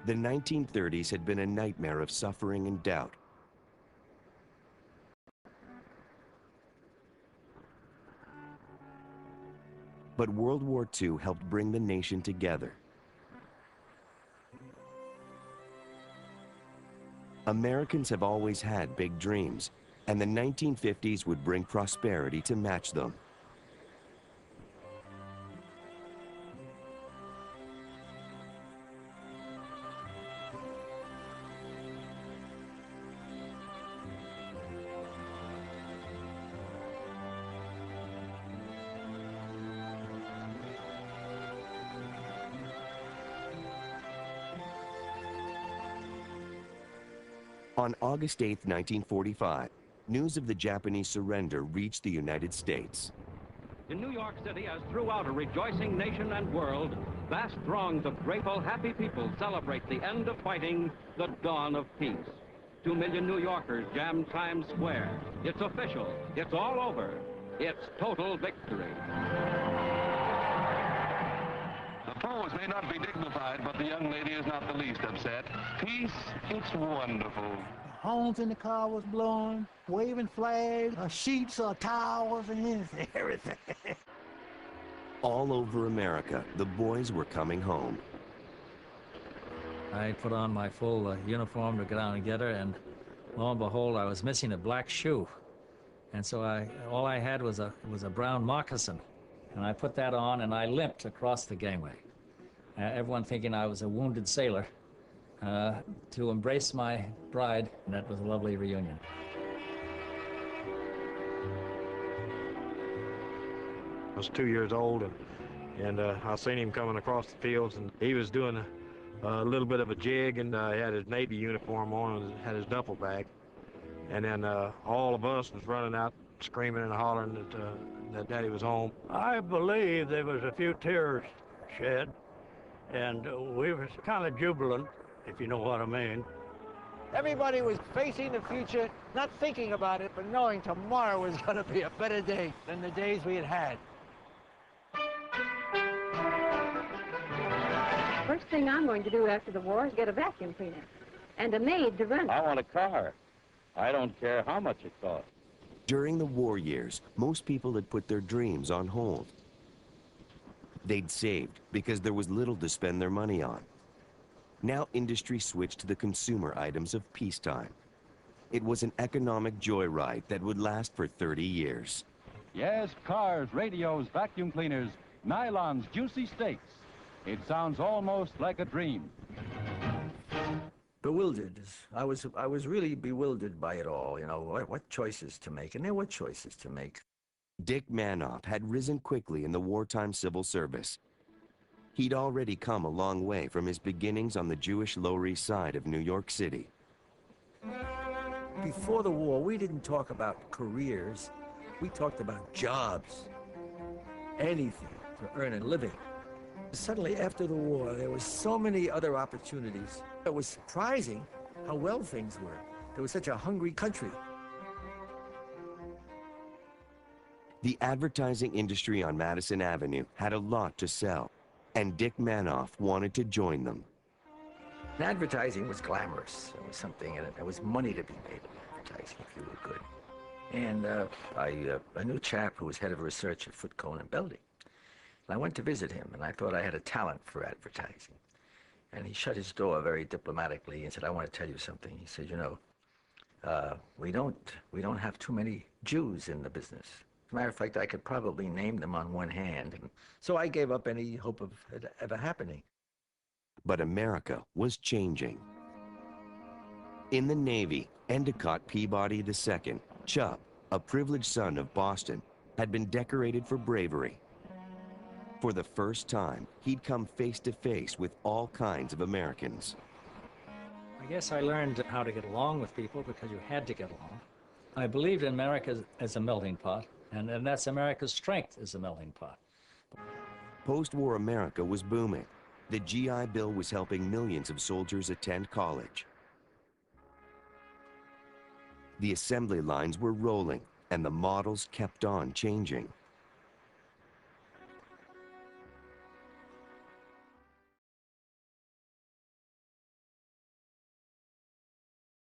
The 1930s had been a nightmare of suffering and doubt. But World War II helped bring the nation together. Americans have always had big dreams, and the 1950s would bring prosperity to match them. On August 8, 1945, news of the Japanese surrender reached the United States. In New York City, as throughout a rejoicing nation and world, vast throngs of grateful, happy people celebrate the end of fighting, the dawn of peace. 2 million New Yorkers jam Times Square. It's official. It's all over. It's total victory. The pose may not be dignified, but the young lady is not the least upset. Peace, it's wonderful. Horns in the car was blowing, waving flags, sheets, towels, and everything. All over America, the boys were coming home. I put on my full uniform to get down and get her, and lo and behold, I was missing a black shoe. And so all I had was a brown moccasin. And I put that on, and I limped across the gangway. Everyone thinking I was a wounded sailor, to embrace my bride, and that was a lovely reunion. I was 2 years old, and I seen him coming across the fields, and he was doing a little bit of a jig, and he had his Navy uniform on and had his duffel bag. And then all of us was running out, screaming and hollering that Daddy was home. I believe there was a few tears shed, and we were kind of jubilant, if you know what I mean. Everybody was facing the future, not thinking about it, but knowing tomorrow was going to be a better day than the days we had had. First thing I'm going to do after the war is get a vacuum cleaner and a maid to run it. I want a car. I don't care how much it costs. During the war years, most people had put their dreams on hold. They'd saved because there was little to spend their money on. Now industry switched to the consumer items of peacetime. It was an economic joyride that would last for 30 years. Yes, cars, radios, vacuum cleaners, nylons, juicy steaks. It sounds almost like a dream. Bewildered. I was really bewildered by it all, you know, what choices to make, and there were choices to make. Dick Manoff had risen quickly in the wartime civil service. He'd already come a long way from his beginnings on the Jewish Lower East Side of New York City. Before the war, we didn't talk about careers. We talked about jobs. Anything to earn a living. Suddenly, after the war, there were so many other opportunities. It was surprising how well things were. There was such a hungry country. The advertising industry on Madison Avenue had a lot to sell, and Dick Manoff wanted to join them. Advertising was glamorous. There was something in it. There was money to be made in advertising if you were good. And I knew a chap who was head of research at Foote Cone and Belding. And I went to visit him, and I thought I had a talent for advertising. And he shut his door very diplomatically and said, "I want to tell you something." He said, "You know, we don't have too many Jews in the business. As a matter of fact, I could probably name them on one hand." And so I gave up any hope of it ever happening. But America was changing. In the Navy, Endicott Peabody II, Chubb, a privileged son of Boston, had been decorated for bravery. For the first time, he'd come face to face with all kinds of Americans. I guess I learned how to get along with people because you had to get along. I believed in America as a melting pot, and that's America's strength as a melting pot. Post-war America was booming. The GI Bill was helping millions of soldiers attend college. The assembly lines were rolling, and the models kept on changing.